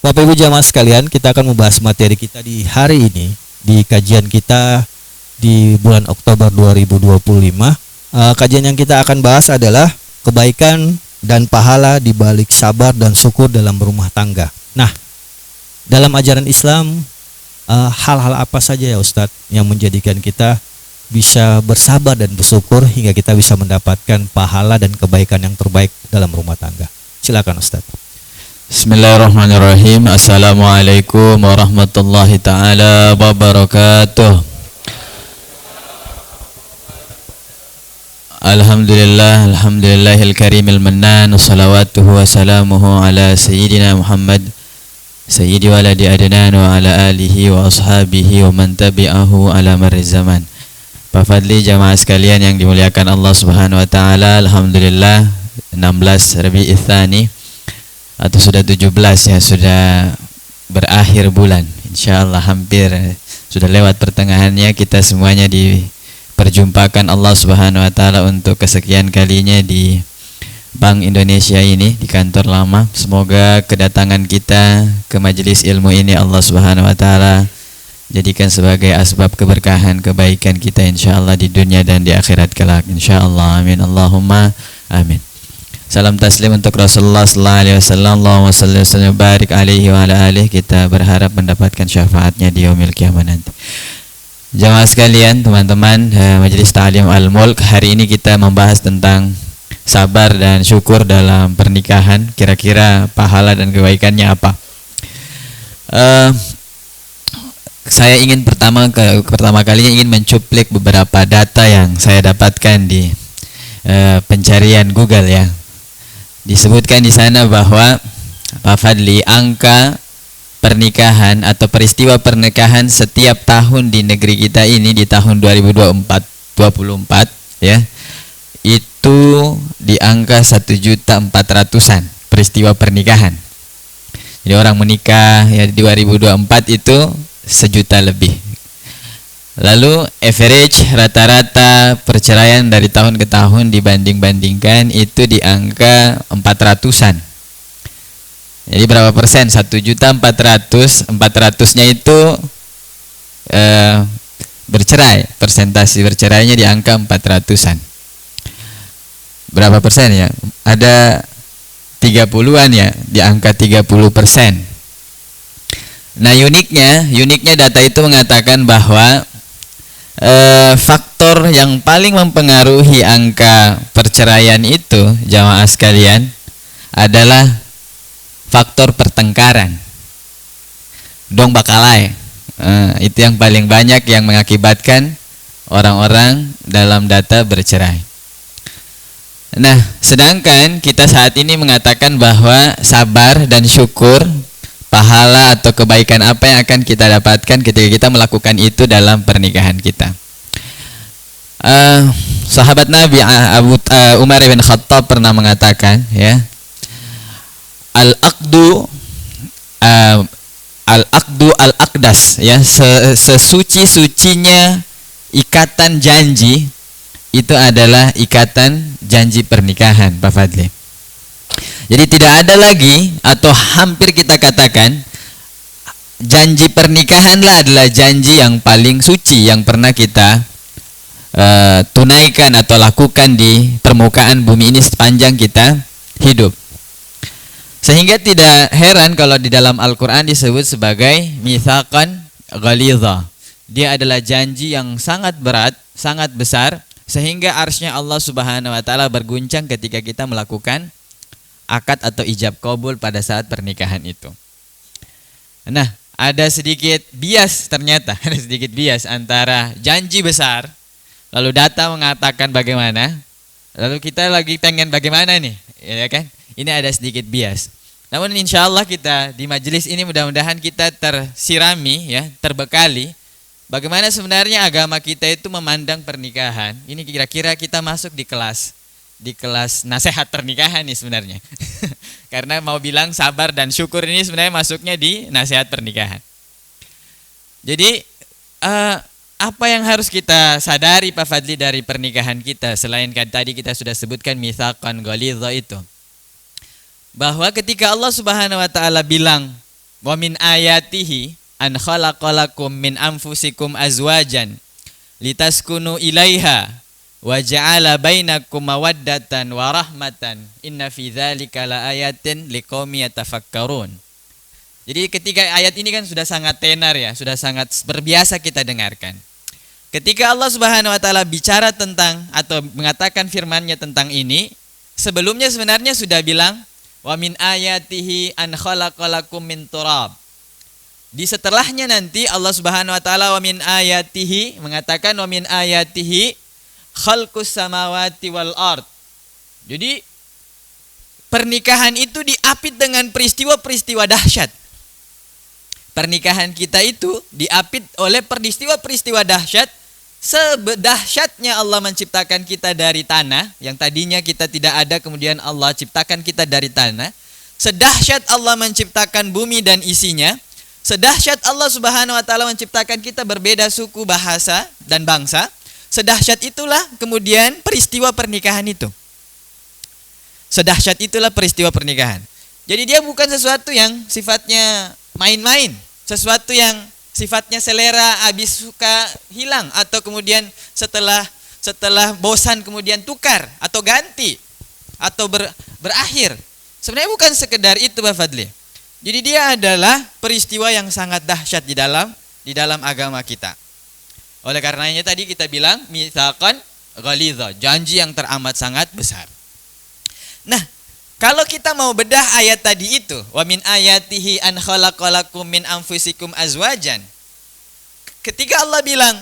Bapak Ibu jamaah sekalian, kita akan membahas materi kita di hari ini di kajian kita di bulan Oktober 2025. Kajian yang kita akan bahas adalah kebaikan dan pahala di balik sabar dan syukur dalam berumah tangga. Nah, dalam ajaran Islam, hal-hal apa saja ya Ustadz yang menjadikan kita bisa bersabar dan bersyukur hingga kita bisa mendapatkan pahala dan kebaikan yang terbaik dalam rumah tangga? Silakan Ustadz. Bismillahirrahmanirrahim. Assalamualaikum warahmatullahi ta'ala wabarakatuh. Alhamdulillahil karimil mannan, salawatuhu wa salamuhu ala sayyidina Muhammad sayyidi waladi adnan wa ala alihi wa ashabihi wa man tabi'ahu ala marri zaman. Pak Fadli, jamaah sekalian yang dimuliakan Allah Subhanahu wa taala, alhamdulillah 16 Rabiul Tsani atau sudah 17 ya, sudah berakhir bulan. Insyaallah hampir sudah lewat pertengahannya, kita semuanya diperjumpakan Allah Subhanahu wa taala untuk kesekian kalinya di Bank Indonesia ini, di kantor lama. Semoga kedatangan kita ke majelis ilmu ini Allah Subhanahu wa taala jadikan sebagai asbab keberkahan kebaikan kita insyaallah di dunia dan di akhirat kelak insyaallah. Amin Allahumma amin. Salam taslim untuk Rasulullah sallallahu alaihi wasallam. Allahumma shalli wa sallim barik alaihi wa ala alihi. Kita berharap mendapatkan syafaatnya di yaumil qiyamah nanti. Jamaah sekalian, teman-teman Majelis Ta'lim Al-Mulk, hari ini kita membahas tentang sabar dan syukur dalam pernikahan. Kira-kira pahala dan kebaikannya apa? Saya ingin pertama kalinya ingin mencuplik beberapa data yang saya dapatkan di pencarian Google ya. Disebutkan di sana bahwa Pak Fadli, angka pernikahan atau peristiwa pernikahan setiap tahun di negeri kita ini di tahun 2024 ya, itu di angka 1.400.000-an peristiwa pernikahan. Jadi orang menikah ya di 2024 itu 1 juta lebih. Lalu average rata-rata perceraian dari tahun ke tahun dibanding-bandingkan itu di angka 400-an. Jadi berapa persen? 1.400.000-nya itu bercerai. Persentase bercerainya di angka 400-an. Berapa persen ya? Ada 30-an ya, di angka 30%. Nah, uniknya data itu mengatakan bahwa faktor yang paling mempengaruhi angka perceraian itu, jamaah sekalian, adalah faktor pertengkaran. Dong bakalai. Itu yang paling banyak yang mengakibatkan orang-orang dalam data bercerai. Nah, sedangkan kita saat ini mengatakan bahwa sabar dan syukur, pahala atau kebaikan apa yang akan kita dapatkan ketika kita melakukan itu dalam pernikahan kita. Sahabat Nabi Umar bin Khattab pernah mengatakan ya, al-aqdu al-aqdas ya, sesuci-sucinya ikatan janji itu adalah ikatan janji pernikahan, Pak Fadli. Jadi tidak ada lagi, atau hampir kita katakan janji pernikahanlah adalah janji yang paling suci yang pernah kita tunaikan atau lakukan di permukaan bumi ini sepanjang kita hidup. Sehingga tidak heran kalau di dalam Al-Quran disebut sebagai mitsaqan ghalidha. Dia adalah janji yang sangat berat, sangat besar, sehingga arsy-Nya Allah Subhanahu wa taala berguncang ketika kita melakukan akad atau ijab qabul pada saat pernikahan itu. Nah, ada sedikit bias ternyata, ada sedikit bias antara janji besar, lalu data mengatakan bagaimana, lalu kita lagi pengen bagaimana nih, ya kan? Ini ada sedikit bias. Namun insya Allah kita di majelis ini mudah-mudahan kita tersirami ya, terbekali bagaimana sebenarnya agama kita itu memandang pernikahan. Ini kira-kira kita masuk di kelas nasihat pernikahan nih sebenarnya. Karena mau bilang sabar dan syukur ini sebenarnya masuknya di nasihat pernikahan. Jadi apa yang harus kita sadari Pak Fadli dari pernikahan kita selain tadi kita sudah sebutkan mitsaqan ghalidha itu, bahwa ketika Allah Subhanahu wa taala bilang Wa min ayatihi an khalaqalakum min anfusikum azwajan litaskunu ilaiha wa ja'ala bainakum mawaddatan wa rahmatan inna fi dzalika laayatin liqaumin yatafakkarun. Jadi ketika ayat ini kan sudah sangat tenar ya, sudah sangat berbiasa kita dengarkan. Ketika Allah Subhanahu wa taala bicara tentang atau mengatakan firman-Nya tentang ini, sebelumnya sebenarnya sudah bilang wa min ayatihi an khalaqalakum min turab. Di setelahnya nanti Allah Subhanahu wa taala wa min ayatihi mengatakan wa min ayatihi khalqus samawati wal ard. Jadi pernikahan itu diapit dengan peristiwa-peristiwa dahsyat. Pernikahan kita itu diapit oleh peristiwa-peristiwa dahsyat. Sedahsyatnya Allah menciptakan kita dari tanah, yang tadinya kita tidak ada, kemudian Allah ciptakan kita dari tanah. Sedahsyat Allah menciptakan bumi dan isinya. Sedahsyat Allah Subhanahu wa taala menciptakan kita berbeda suku, bahasa, dan bangsa. Sedahsyat itulah kemudian peristiwa pernikahan itu. Sedahsyat itulah peristiwa pernikahan. Jadi dia bukan sesuatu yang sifatnya main-main, sesuatu yang sifatnya selera, habis suka hilang, atau kemudian setelah bosan kemudian tukar atau ganti atau berakhir. Sebenarnya bukan sekedar itu Pak Fadli. Jadi dia adalah peristiwa yang sangat dahsyat di dalam agama kita. Oleh karenanya tadi kita bilang mitsaqan ghalidha, janji yang teramat sangat besar. Nah, kalau kita mau bedah ayat tadi itu, wa min ayatihi an khalaqalakum min anfusikum azwajan. Ketika Allah bilang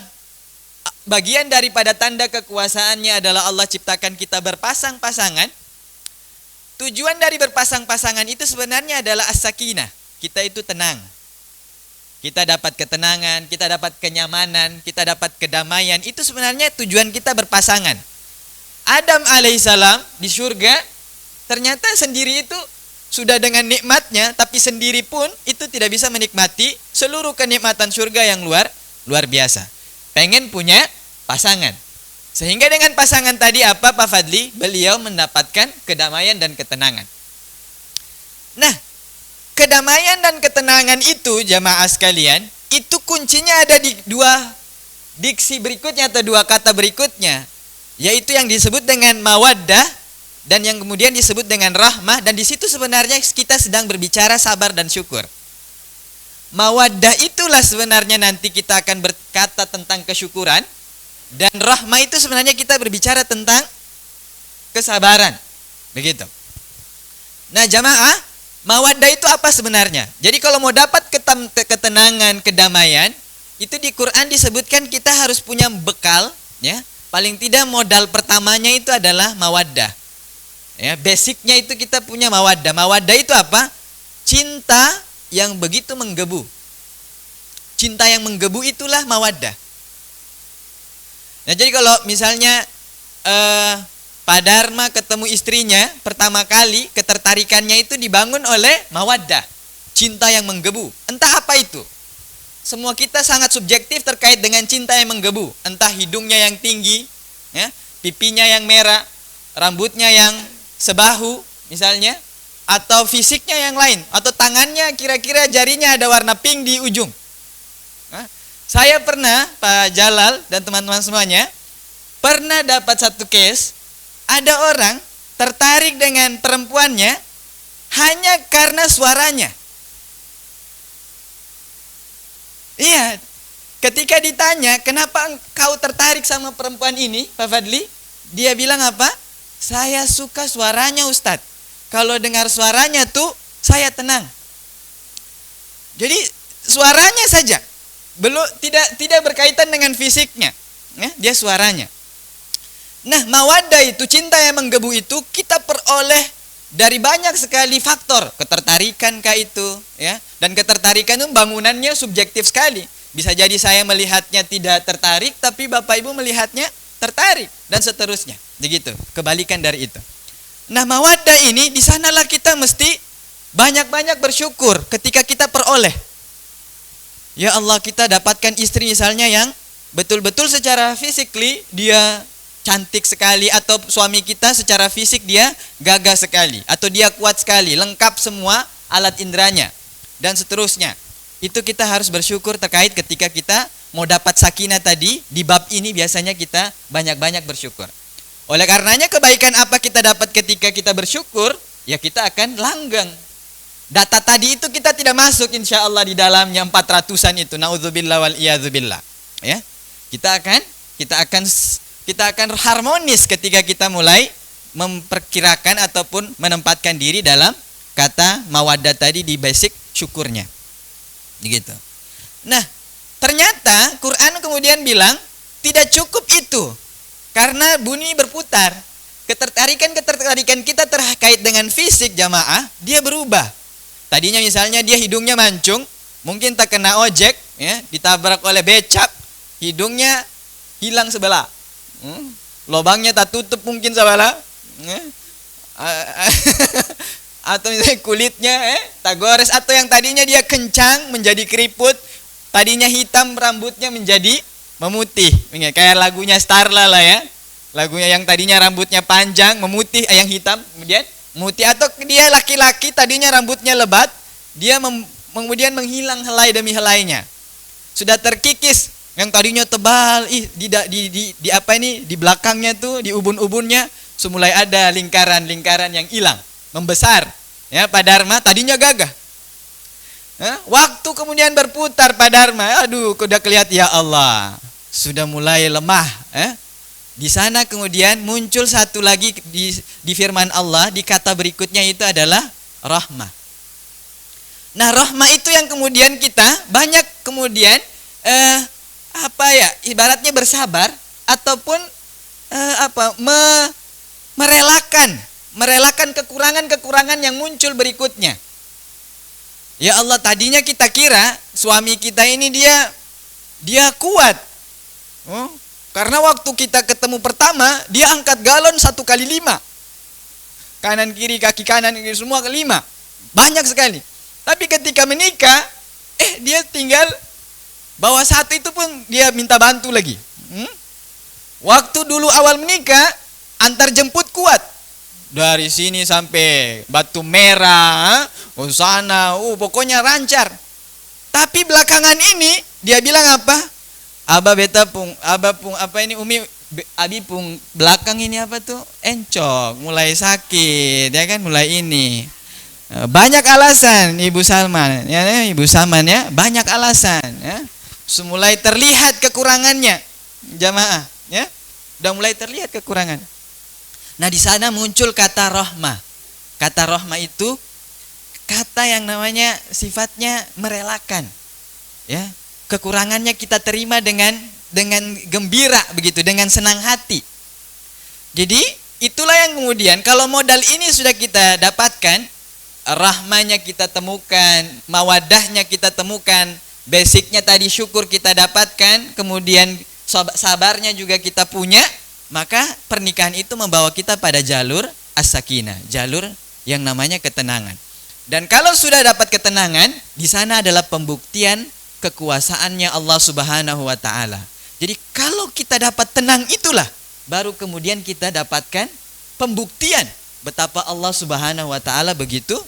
bagian daripada tanda kekuasaannya adalah Allah ciptakan kita berpasang-pasangan. Tujuan dari berpasang-pasangan itu sebenarnya adalah as-sakinah. Kita itu tenang. Kita dapat ketenangan, kita dapat kenyamanan, kita dapat kedamaian. Itu sebenarnya tujuan kita berpasangan. Adam alaihissalam di surga ternyata sendiri itu sudah dengan nikmatnya, tapi sendiri pun itu tidak bisa menikmati seluruh kenikmatan surga yang luar biasa. Pengen punya pasangan. Sehingga dengan pasangan tadi apa Pak Fadli? Beliau mendapatkan kedamaian dan ketenangan. Nah, kedamaian dan ketenangan itu jamaah sekalian, itu kuncinya ada di dua diksi berikutnya atau dua kata berikutnya, yaitu yang disebut dengan mawaddah dan yang kemudian disebut dengan rahmah. Dan di situ sebenarnya kita sedang berbicara sabar dan syukur. Mawaddah itulah sebenarnya nanti kita akan berkata tentang kesyukuran, dan rahmah itu sebenarnya kita berbicara tentang kesabaran. Begitu. Nah jamaah, mawaddah itu apa sebenarnya? Jadi kalau mau dapat ketenangan, kedamaian, itu di Quran disebutkan kita harus punya bekal, ya. Paling tidak modal pertamanya itu adalah mawaddah. Ya, basicnya itu kita punya mawaddah. Mawaddah itu apa? Cinta yang begitu menggebu. Cinta yang menggebu itulah mawaddah. Nah, jadi kalau misalnya Pak Dharma ketemu istrinya pertama kali, ketertarikannya itu dibangun oleh mawaddah, cinta yang menggebu. Entah apa itu. Semua kita sangat subjektif terkait dengan cinta yang menggebu. Entah hidungnya yang tinggi, ya, pipinya yang merah, rambutnya yang sebahu misalnya, atau fisiknya yang lain, atau tangannya kira-kira jarinya ada warna pink di ujung. Nah, saya pernah, Pak Jalal dan teman-teman semuanya, pernah dapat satu case, ada orang tertarik dengan perempuannya hanya karena suaranya. Iya, ketika ditanya, kenapa engkau tertarik sama perempuan ini, Pak Fadli? Dia bilang apa? Saya suka suaranya Ustadz. Kalau dengar suaranya tuh, saya tenang. Jadi, suaranya saja. Belum tidak berkaitan dengan fisiknya, ya, dia suaranya. Nah, mawaddah itu, cinta yang menggebu itu kita peroleh dari banyak sekali faktor. Ketertarikan kah itu, ya? Dan ketertarikan itu bangunannya subjektif sekali. Bisa jadi saya melihatnya tidak tertarik, tapi Bapak Ibu melihatnya tertarik, dan seterusnya. Begitu, kebalikan dari itu. Nah, mawaddah ini di sanalah kita mesti banyak-banyak bersyukur ketika kita peroleh. Ya Allah, kita dapatkan istri misalnya yang betul-betul secara physically dia cantik sekali, atau suami kita secara fisik dia gagah sekali, atau dia kuat sekali, lengkap semua alat inderanya. dan seterusnya. Itu kita harus bersyukur terkait ketika kita mau dapat sakinah tadi. Di bab ini biasanya kita banyak-banyak bersyukur. Oleh karenanya kebaikan apa kita dapat ketika kita bersyukur, ya kita akan langgeng. Data tadi itu kita tidak masuk insya Allah di dalamnya 400-an itu. Na'udzubillah wal iyadzubillah. Ya. Kita akan harmonis ketika kita mulai memperkirakan ataupun menempatkan diri dalam kata mawaddah tadi di basic syukurnya. Begitu. Nah, ternyata Quran kemudian bilang tidak cukup itu. Karena bumi berputar. Ketertarikan kita terkait dengan fisik jamaah, dia berubah. Tadinya misalnya dia hidungnya mancung, mungkin terkena ojek, ya, ditabrak oleh becak, hidungnya hilang sebelah. Lobangnya tak tutup mungkin sebelah. Atau misalnya kulitnya tak gores, atau yang tadinya dia kencang menjadi keriput, tadinya hitam rambutnya menjadi memutih. Kayak lagunya Starla lah ya. Lagunya yang tadinya rambutnya panjang memutih, yang hitam kemudian memutih. Atau dia laki-laki tadinya rambutnya lebat, dia kemudian menghilang helai demi helainya. Sudah terkikis yang tadinya tebal, di belakangnya tuh, di ubun-ubunnya semulai ada lingkaran-lingkaran yang hilang, membesar. Ya, Pak Dharma tadinya gagah. Waktu kemudian berputar Pak Dharma, aduh, udah kelihatan, ya Allah, sudah mulai lemah. Di sana kemudian muncul satu lagi di firman Allah, di kata berikutnya itu adalah rahmah. Nah, rahmah itu yang kemudian kita banyak kemudian ibaratnya bersabar ataupun merelakan kekurangan-kekurangan yang muncul berikutnya. Ya Allah, tadinya kita kira suami kita ini dia kuat. Karena waktu kita ketemu pertama, dia angkat galon 1 kali 5. Kanan kiri, kaki kanan kiri semua ke 5. Banyak sekali. Tapi ketika menikah, dia tinggal bawa 1 itu pun dia minta bantu lagi. Waktu dulu awal menikah, antar jemput kuat. Dari sini sampai Batu Merah, sana, pokoknya lancar. Tapi belakangan ini dia bilang apa? Umi, abi pung belakang ini apa tuh? Encok, mulai sakit, ya kan, mulai ini. Banyak alasan Ibu Salman, ya, Ibu Salman ya, banyak alasan, ya. Mulai terlihat kekurangannya, jamaah, ya. Udah mulai terlihat kekurangan. Nah, di sana muncul kata rahmah. Kata rahmah itu kata yang namanya sifatnya merelakan. Ya, kekurangannya kita terima dengan gembira begitu, dengan senang hati. Jadi, itulah yang kemudian kalau modal ini sudah kita dapatkan, rahmahnya kita temukan, mawadahnya kita temukan, basicnya tadi syukur kita dapatkan, kemudian sabarnya juga kita punya, maka pernikahan itu membawa kita pada jalur as-sakinah, jalur yang namanya ketenangan. Dan kalau sudah dapat ketenangan, di sana adalah pembuktian kekuasaannya Allah Subhanahu wa taala. Jadi kalau kita dapat tenang itulah baru kemudian kita dapatkan pembuktian betapa Allah Subhanahu wa taala begitu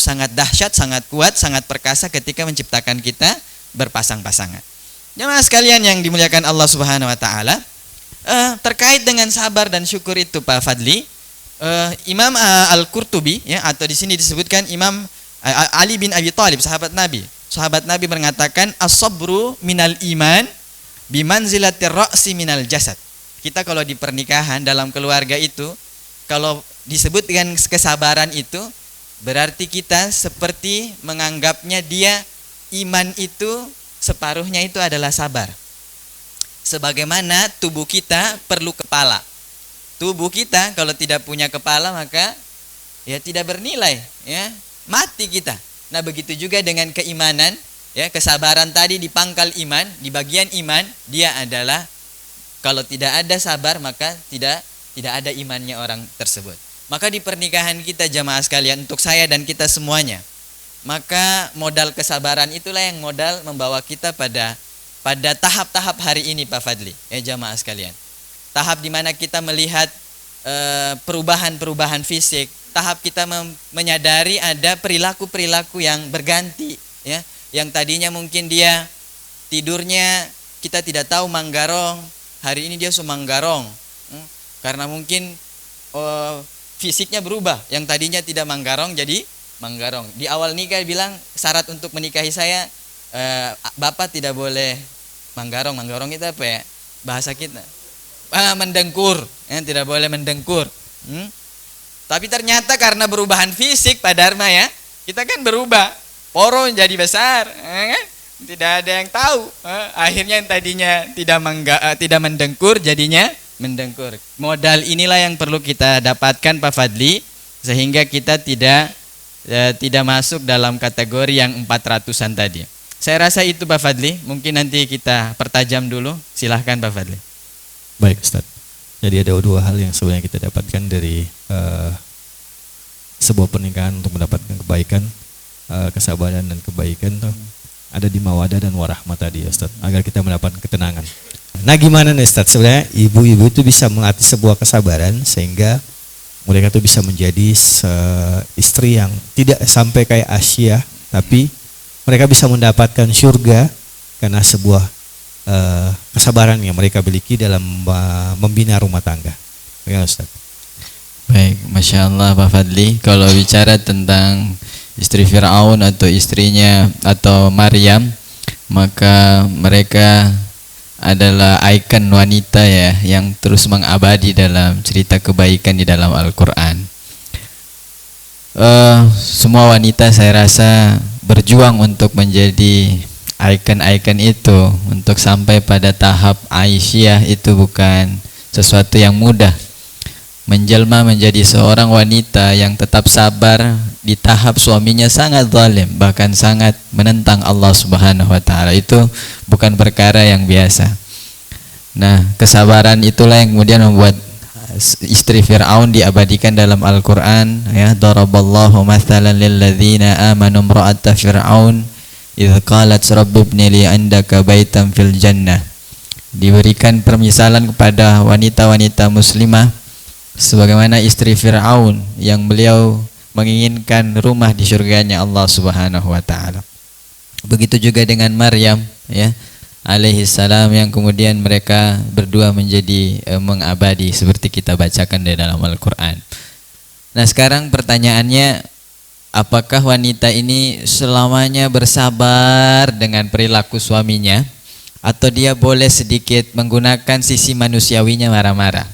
sangat dahsyat, sangat kuat, sangat perkasa ketika menciptakan kita berpasang-pasangan. Jemaah sekalian yang dimuliakan Allah Subhanahu wa taala, terkait dengan sabar dan syukur itu Pak Fadli, Imam Al-Qurtubi ya, atau di sini disebutkan Imam Ali bin Abi Thalib, sahabat Nabi mengatakan as-sabru minal iman bimanzilatir ra'si minal jasad. Kita kalau di pernikahan dalam keluarga itu, kalau disebut dengan kesabaran itu, berarti kita seperti menganggapnya dia iman itu separuhnya itu adalah sabar. Sebagaimana tubuh kita perlu kepala. Tubuh kita kalau tidak punya kepala maka ya tidak bernilai, ya, mati kita. Nah, begitu juga dengan keimanan, ya, kesabaran tadi di pangkal iman, di bagian iman, dia adalah kalau tidak ada sabar maka tidak ada imannya orang tersebut. Maka di pernikahan kita jamaah sekalian, untuk saya dan kita semuanya, maka modal kesabaran itulah yang modal membawa kita pada tahap-tahap hari ini Pak Fadli, ya jamaah sekalian. Tahap di mana kita melihat perubahan-perubahan fisik, tahap kita menyadari ada perilaku-perilaku yang berganti, ya. Yang tadinya mungkin dia tidurnya kita tidak tahu manggarong, hari ini dia sumanggarong, karena mungkin fisiknya berubah, yang tadinya tidak manggarong jadi manggarong. Di awal nikah bilang syarat untuk menikahi saya, bapak tidak boleh manggarong. Manggarong itu apa ya bahasa kita? Mendengkur, tidak boleh mendengkur. Tapi ternyata karena perubahan fisik Pak Dharma, ya, kita kan berubah, poro jadi besar, kan? Tidak ada yang tahu. Akhirnya yang tadinya tidak mendengkur jadinya mendengkur. Modal inilah yang perlu kita dapatkan Pak Fadli, sehingga kita tidak masuk dalam kategori yang 400-an tadi. Saya rasa itu Pak Fadli. Mungkin nanti kita pertajam dulu. Silahkan Pak Fadli. Baik Ustaz. Jadi ada dua hal yang sebenarnya kita dapatkan dari sebuah pernikahan untuk mendapatkan kebaikan, kesabaran dan kebaikan tuh ada di mawadah dan warahmah tadi ya Ustaz, agar kita mendapatkan ketenangan. Nah gimana nih Ustaz, sebenarnya ibu-ibu itu bisa melatih sebuah kesabaran sehingga mereka tuh bisa menjadi istri yang tidak sampai kayak Asia, tapi mereka bisa mendapatkan surga karena sebuah kesabaran yang mereka miliki dalam membina rumah tangga. Ya Ustaz. Baik, Masya Allah Pak Fadli. Kalau bicara tentang istri Fir'aun atau istrinya atau Maryam, maka mereka adalah ikon wanita ya yang terus mengabadi dalam cerita kebaikan di dalam Al-Quran. Semua wanita saya rasa berjuang untuk menjadi ikon-ikon itu, untuk sampai pada tahap Aisyah itu bukan sesuatu yang mudah. Menjelma menjadi seorang wanita yang tetap sabar di tahap suaminya sangat zalim, bahkan sangat menentang Allah Subhanahu wa taala, itu bukan perkara yang biasa. Nah, kesabaran itulah yang kemudian membuat istri Fir'aun diabadikan dalam Al-Qur'an, ya, daraballahu mathalan lil ladzina amanu imra'ata fir'aun idz qalat rabbi ibni li 'indaka baitan fil jannah. Diberikan permisalan kepada wanita-wanita muslimah sebagaimana istri Fir'aun yang beliau menginginkan rumah di surganya Allah Subhanahu wa taala. Begitu juga dengan Maryam, ya, alaihi salam, yang kemudian mereka berdua menjadi mengabadi seperti kita bacakan di dalam Al-Qur'an. Nah, sekarang pertanyaannya, apakah wanita ini selamanya bersabar dengan perilaku suaminya atau dia boleh sedikit menggunakan sisi manusiawinya marah-marah?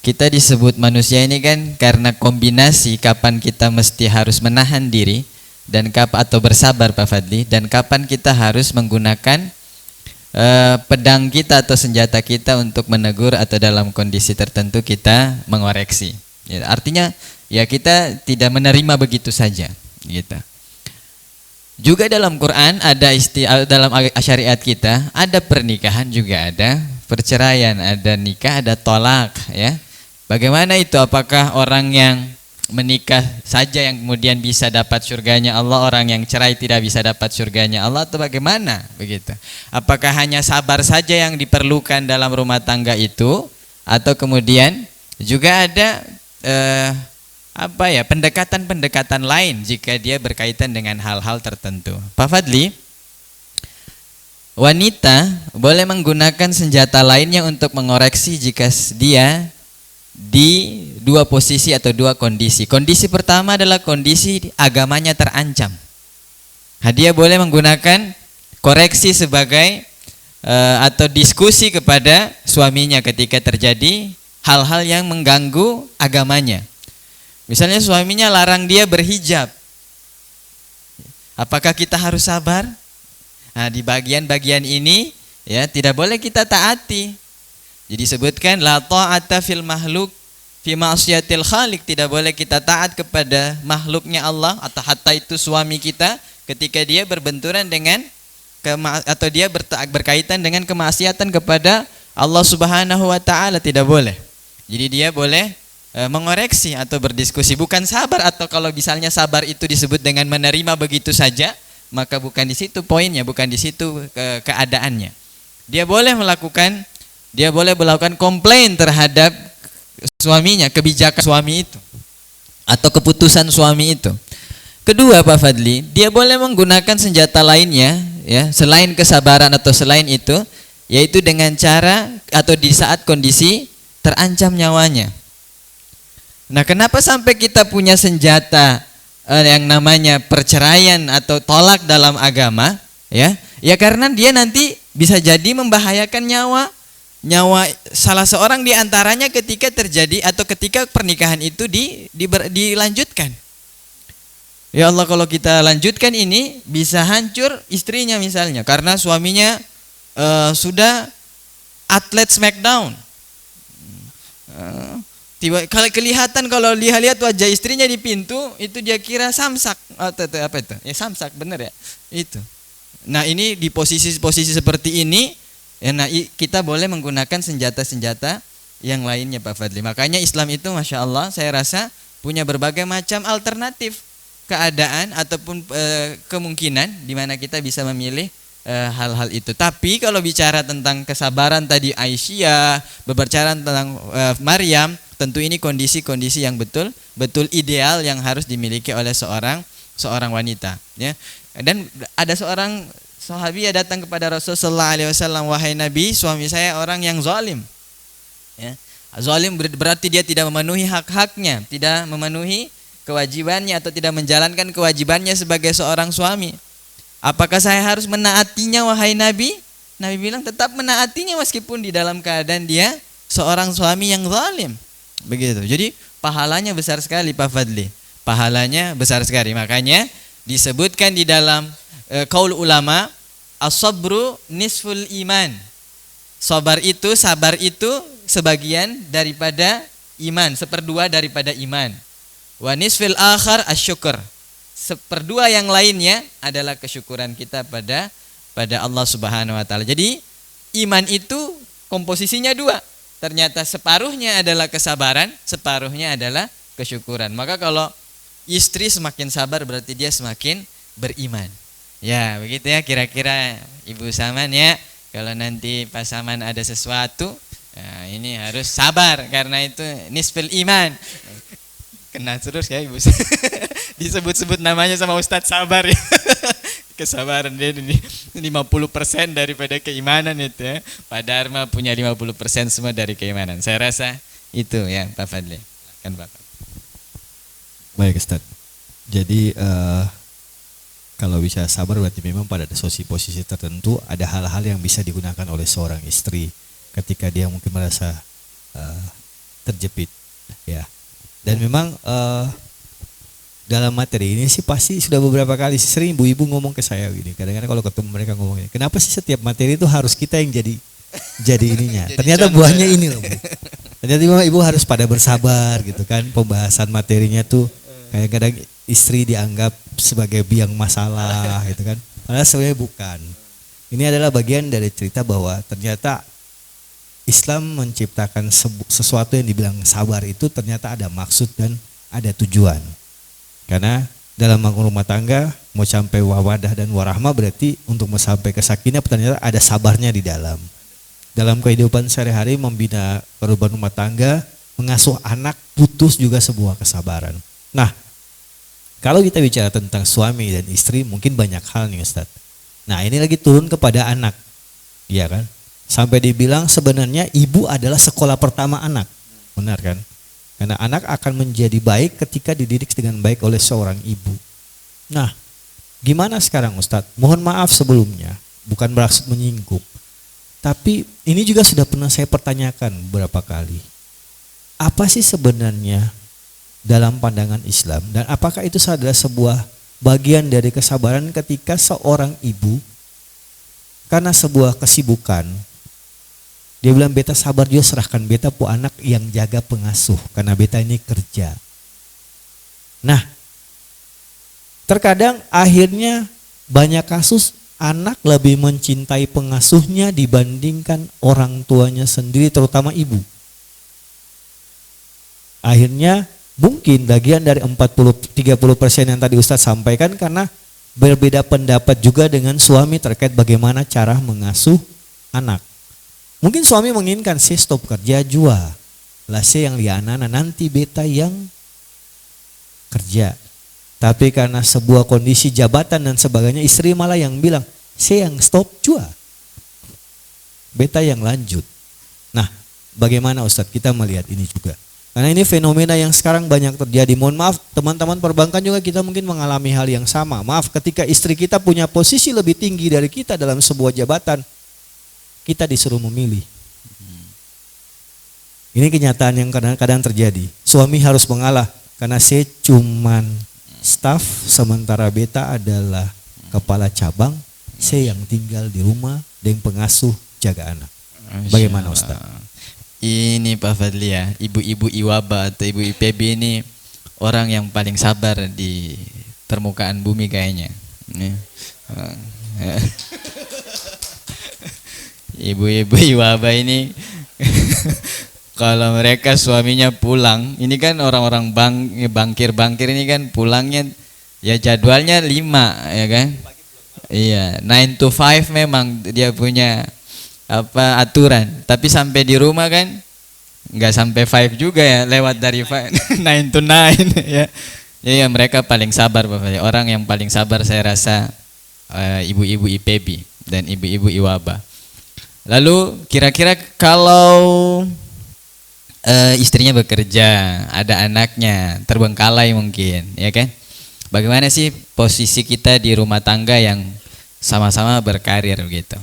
Kita disebut manusia ini kan karena kombinasi kapan kita mesti harus menahan diri dan atau bersabar Pak Fadli, dan kapan kita harus menggunakan pedang kita atau senjata kita untuk menegur atau dalam kondisi tertentu kita mengoreksi. Ya, artinya ya kita tidak menerima begitu saja gitu. Juga dalam Quran ada dalam syariat kita ada pernikahan, juga ada perceraian, ada nikah, ada tolak, ya. Bagaimana itu? Apakah orang yang menikah saja yang kemudian bisa dapat surganya Allah, orang yang cerai tidak bisa dapat surganya Allah, atau bagaimana begitu? Apakah hanya sabar saja yang diperlukan dalam rumah tangga itu, atau kemudian juga ada pendekatan-pendekatan lain jika dia berkaitan dengan hal-hal tertentu? Pak Fadli, wanita boleh menggunakan senjata lainnya untuk mengoreksi jika dia di dua posisi atau dua kondisi. Kondisi pertama adalah kondisi agamanya terancam. Dia boleh menggunakan koreksi sebagai atau diskusi kepada suaminya ketika terjadi hal-hal yang mengganggu agamanya. Misalnya suaminya larang dia berhijab. Apakah kita harus sabar? Nah, di bagian-bagian ini ya tidak boleh kita taati. Jadi sebutkan la ta'ata fil makhluk fi ma'siyatil khaliq, tidak boleh kita taat kepada makhluknya Allah atau hatta itu suami kita ketika dia berbenturan dengan atau dia berkaitan dengan kemaksiatan kepada Allah Subhanahu wa taala, tidak boleh. Jadi dia boleh mengoreksi atau berdiskusi, bukan sabar. Atau kalau misalnya sabar itu disebut dengan menerima begitu saja, maka bukan di situ poinnya, bukan di situ keadaannya. Dia boleh melakukan komplain terhadap suaminya, kebijakan suami itu atau keputusan suami itu. Kedua Pak Fadli, dia boleh menggunakan senjata lainnya ya, selain kesabaran atau selain itu, yaitu dengan cara atau di saat kondisi terancam nyawanya. Nah, kenapa sampai kita punya senjata yang namanya perceraian atau tolak dalam agama ya? Ya karena dia nanti bisa jadi membahayakan nyawa salah seorang di antaranya ketika terjadi atau ketika pernikahan itu dilanjutkan. Ya Allah, kalau kita lanjutkan ini bisa hancur istrinya misalnya karena suaminya sudah atlet Smackdown. Kalau kelihatan, kalau lihat wajah istrinya di pintu itu dia kira samsak atau apa itu? Ya samsak, bener ya? Itu. Nah, ini di posisi seperti ini ya, nah, kita boleh menggunakan senjata-senjata yang lainnya Pak Fadli. Makanya Islam itu Masya Allah saya rasa punya berbagai macam alternatif keadaan ataupun kemungkinan di mana kita bisa memilih hal-hal itu. Tapi kalau bicara tentang kesabaran tadi Aisyah, berbicara tentang Maryam, tentu ini kondisi-kondisi yang betul ideal yang harus dimiliki oleh seorang wanita ya. Dan ada seorang sahabi yang datang kepada Rasulullah SAW, wahai Nabi, suami saya orang yang zalim ya. Zalim berarti dia tidak memenuhi hak-haknya, tidak memenuhi kewajibannya atau tidak menjalankan kewajibannya sebagai seorang suami. Apakah saya harus menaatinya wahai Nabi? Nabi bilang tetap menaatinya meskipun di dalam keadaan dia seorang suami yang zalim. Begitu. Jadi pahalanya besar sekali Pak Fadli. Pahalanya besar sekali. Makanya disebutkan di dalam qaul ulama, as-sabru nisful iman. Sabar itu sebagian daripada iman, seperdua daripada iman. Wa nisfil akhar asyukur. Seperdua yang lainnya adalah kesyukuran kita pada Allah Subhanahu wa taala. Jadi iman itu komposisinya dua. Ternyata separuhnya adalah kesabaran, separuhnya adalah kesyukuran. Maka kalau istri semakin sabar berarti dia semakin beriman. Ya, begitu ya kira-kira Ibu Saman ya. Kalau nanti Pak Saman ada sesuatu, ya ini harus sabar karena itu nisful iman. Kena terus ya Ibu. Disebut-sebut namanya sama Ustadz sabar ya. Kesabaran dia ini 50% daripada keimanan itu ya. Pak Dharma punya 50% semua dari keimanan. Saya rasa itu ya Pak Fadli. Kan Bapak. Baik Ustadz. Jadi kalau bisa sabar berarti memang pada posisi tertentu ada hal-hal yang bisa digunakan oleh seorang istri ketika dia mungkin merasa terjepit ya. Dan memang dalam materi ini sih pasti sudah beberapa kali sering ibu-ibu ngomong ke saya gini. Kadang-kadang kalau ketemu mereka ngomong ini, kenapa sih setiap materi itu harus kita yang jadi ininya? Ternyata buahnya ini loh, Bu. Ternyata ibu harus pada bersabar gitu kan. Pembahasan materinya tuh kadang-kadang istri dianggap sebagai biang masalah gitu kan. Padahal sebenarnya bukan. Ini adalah bagian dari cerita bahwa ternyata Islam menciptakan sesuatu yang dibilang sabar itu ternyata ada maksud dan ada tujuan. Karena dalam rumah tangga mau sampai wawadah dan warahmah berarti untuk sampai ke sakinah ternyata ada sabarnya di dalam. Dalam kehidupan sehari-hari membina kehidupan rumah tangga, mengasuh anak putus juga sebuah kesabaran. Nah, kalau kita bicara tentang suami dan istri mungkin banyak hal nih Ustaz. Nah, ini lagi turun kepada anak. Iya kan? Sampai dibilang sebenarnya ibu adalah sekolah pertama anak. Benar kan? Karena anak akan menjadi baik ketika dididik dengan baik oleh seorang ibu. Nah, gimana sekarang Ustadz? Mohon maaf sebelumnya, bukan bermaksud menyinggung. Tapi ini juga sudah pernah saya pertanyakan beberapa kali. Apa sih sebenarnya dalam pandangan Islam? Dan apakah itu adalah sebuah bagian dari kesabaran ketika seorang ibu karena sebuah kesibukan, dia bilang beta sabar juga serahkan beta pu anak yang jaga pengasuh karena beta ini kerja. Nah, terkadang akhirnya banyak kasus anak lebih mencintai pengasuhnya dibandingkan orang tuanya sendiri, terutama ibu. Akhirnya mungkin bagian dari 30% yang tadi Ustadz sampaikan karena berbeda pendapat juga dengan suami terkait bagaimana cara mengasuh anak. Mungkin suami menginginkan si stop kerja jual, Lah saya yang lianana nanti beta yang kerja. Tapi karena sebuah kondisi jabatan dan sebagainya, istri malah yang bilang, saya yang stop jua. Beta yang lanjut. Nah, bagaimana Ustadz kita melihat ini juga? Karena ini fenomena yang sekarang banyak terjadi. Mohon maaf teman-teman perbankan juga kita mungkin mengalami hal yang sama. Maaf ketika istri kita punya posisi lebih tinggi dari kita dalam sebuah jabatan, kita disuruh memilih. Ini kenyataan yang kadang-kadang terjadi. Suami harus mengalah karena saya cuman staf, sementara beta adalah kepala cabang. Saya yang tinggal di rumah dengan pengasuh jaga anak. Bagaimana Ustaz? Ini Pak Fadli ya, ibu-ibu Iwaba atau ibu IPB ini orang yang paling sabar di permukaan bumi kayaknya. Ibu-ibu Iwaba ini kalau mereka suaminya pulang, ini kan orang-orang bangkir-bangkir ini kan pulangnya ya jadwalnya 5 ya kan? Iya, 9 to 5 memang dia punya aturan. Tapi sampai di rumah kan nggak sampai 5 juga ya, lewat dari 9 to 9 ya. Ya mereka paling sabar Bapak. Orang yang paling sabar saya rasa ibu-ibu IPB dan ibu-ibu Iwaba. Lalu kira-kira kalau istrinya bekerja, ada anaknya, terbengkalai mungkin, ya kan? Bagaimana sih posisi kita di rumah tangga yang sama-sama berkarir gitu?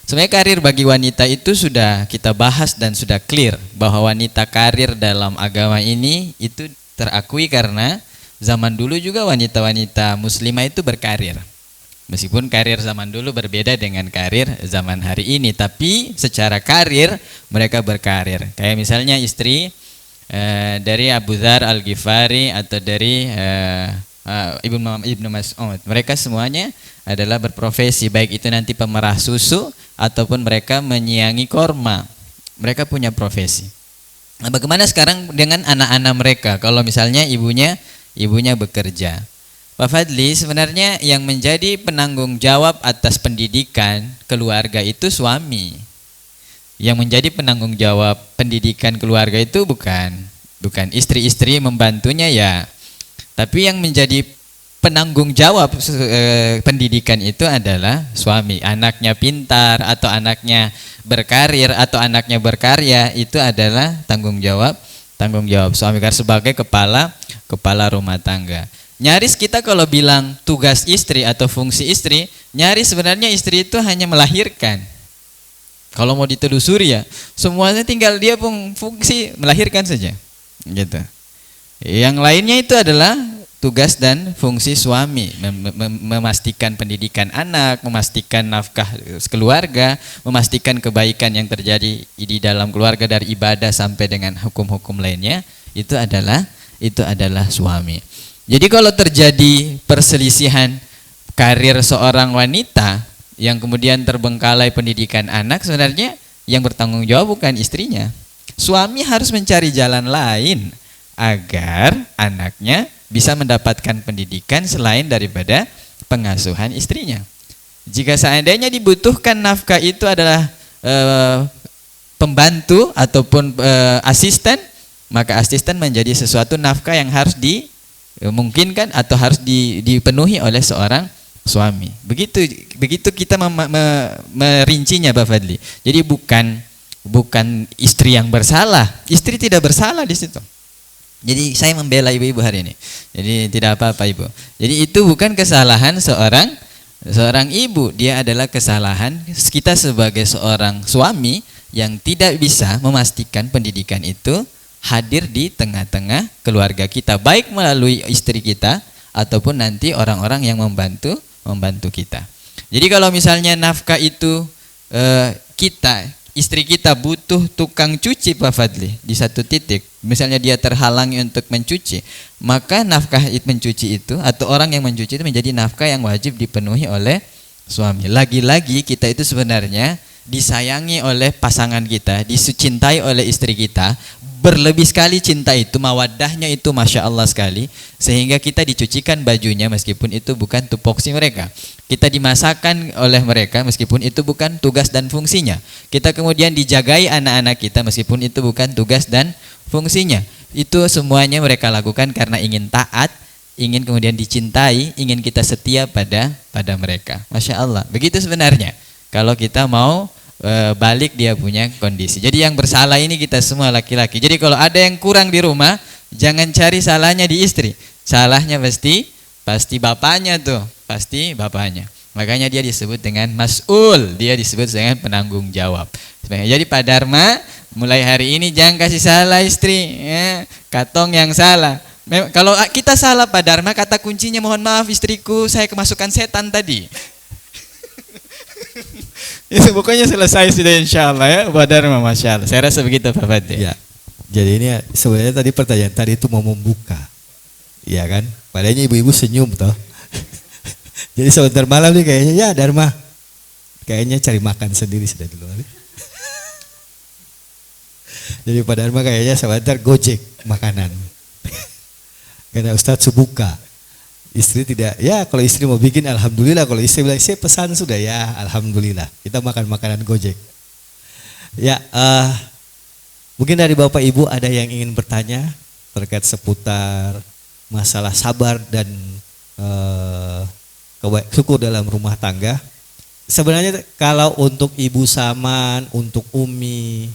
Sebenarnya karir bagi wanita itu sudah kita bahas dan sudah clear bahwa wanita karir dalam agama ini itu terakui karena zaman dulu juga wanita-wanita muslimah itu berkarir. Meskipun karir zaman dulu berbeda dengan karir zaman hari ini, tapi secara karir mereka berkarir. Kayak misalnya istri dari Abu Dzar Al-Ghifari atau dari Ibnu Mas'ud. Mereka semuanya adalah berprofesi, baik itu nanti pemerah susu ataupun mereka menyiangi korma. Mereka punya profesi. Nah, bagaimana sekarang dengan anak-anak mereka? Kalau misalnya ibunya bekerja. Pak Fadli, sebenarnya yang menjadi penanggung jawab atas pendidikan keluarga itu suami. Yang menjadi penanggung jawab pendidikan keluarga itu bukan istri-istri membantunya ya. Tapi yang menjadi penanggung jawab pendidikan itu adalah suami. Anaknya pintar atau anaknya berkarir atau anaknya berkarya itu adalah tanggung jawab suami karena sebagai kepala rumah tangga. Nyaris kita kalau bilang tugas istri atau fungsi istri, nyaris sebenarnya istri itu hanya melahirkan. Kalau mau ditelusuri ya, semuanya tinggal dia fungsi melahirkan saja. Gitu. Yang lainnya itu adalah tugas dan fungsi suami, memastikan pendidikan anak, memastikan nafkah keluarga, memastikan kebaikan yang terjadi di dalam keluarga dari ibadah sampai dengan hukum-hukum lainnya, itu adalah suami. Jadi kalau terjadi perselisihan karir seorang wanita yang kemudian terbengkalai pendidikan anak, sebenarnya yang bertanggung jawab bukan istrinya. Suami harus mencari jalan lain agar anaknya bisa mendapatkan pendidikan selain daripada pengasuhan istrinya. Jika seandainya dibutuhkan nafkah itu adalah pembantu ataupun asisten, maka asisten menjadi sesuatu nafkah yang harus dimungkinkan atau harus dipenuhi oleh seorang suami. Begitu kita merincinya Pak Fadli. Jadi bukan istri yang bersalah. Istri tidak bersalah di situ. Jadi saya membela ibu-ibu hari ini. Jadi tidak apa-apa ibu. Jadi itu bukan kesalahan seorang ibu. Dia adalah kesalahan kita sebagai seorang suami yang tidak bisa memastikan pendidikan itu hadir di tengah-tengah keluarga kita, baik melalui istri kita ataupun nanti orang-orang yang membantu kita. Jadi kalau misalnya nafkah itu istri kita butuh tukang cuci Pak Fadli di satu titik, misalnya dia terhalangi untuk mencuci, maka nafkah mencuci itu atau orang yang mencuci itu menjadi nafkah yang wajib dipenuhi oleh suami. Lagi-lagi kita itu sebenarnya disayangi oleh pasangan kita, dicintai oleh istri kita, berlebih sekali cinta itu, mawaddahnya itu Masya Allah sekali, sehingga kita dicucikan bajunya meskipun itu bukan tupoksi mereka, kita dimasakkan oleh mereka meskipun itu bukan tugas dan fungsinya, kita kemudian dijagai anak-anak kita meskipun itu bukan tugas dan fungsinya. Itu semuanya mereka lakukan karena ingin taat, ingin kemudian dicintai, ingin kita setia pada mereka. Masya Allah, begitu sebenarnya kalau kita mau balik dia punya kondisi. Jadi yang bersalah ini kita semua laki-laki. Jadi kalau ada yang kurang di rumah, jangan cari salahnya di istri. Salahnya pasti bapaknya tuh, pasti bapaknya. Makanya dia disebut dengan mas'ul, dia disebut dengan penanggung jawab. Jadi Pak Dharma, mulai hari ini jangan kasih salah istri, ya. Katong yang salah. Kalau kita salah Pak Dharma, kata kuncinya mohon maaf istriku, saya kemasukan setan tadi. Itu pokoknya selesai sudah insya Allah ya Pak Dharma, Masya Allah. Saya rasa begitu Pak Fatih. Ya. Jadi ini sebenarnya tadi pertanyaan tadi itu mau membuka, ya kan? Padahal ibu-ibu senyum toh. Jadi sebentar malam nih kayaknya ya Dharma, kayaknya cari makan sendiri sudah dulu. Jadi Pak Dharma kayaknya sebentar gojek makanan. Karena Ustadz subuka. Istri tidak, ya kalau istri mau bikin alhamdulillah, kalau istri bilang saya pesan sudah ya alhamdulillah, kita makan makanan gojek. Ya, mungkin dari Bapak Ibu ada yang ingin bertanya terkait seputar masalah sabar dan syukur dalam rumah tangga. Sebenarnya kalau untuk Ibu Saman, untuk Umi,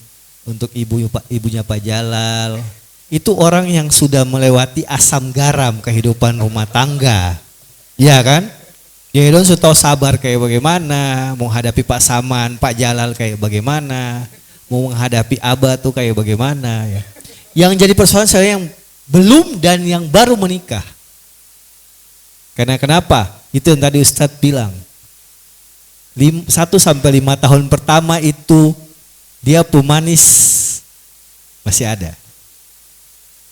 untuk ibunya Pak Jalal, itu orang yang sudah melewati asam garam kehidupan rumah tangga, ya kan? Ya itu sudah tahu sabar kayak bagaimana, menghadapi Pak Saman, Pak Jalal kayak bagaimana, mau menghadapi Abah tuh kayak bagaimana ya. Yang jadi persoalan saya yang belum dan yang baru menikah. Karena kenapa? Itu yang tadi Ustadz bilang. 1 sampai 5 tahun pertama itu dia pemanis masih ada.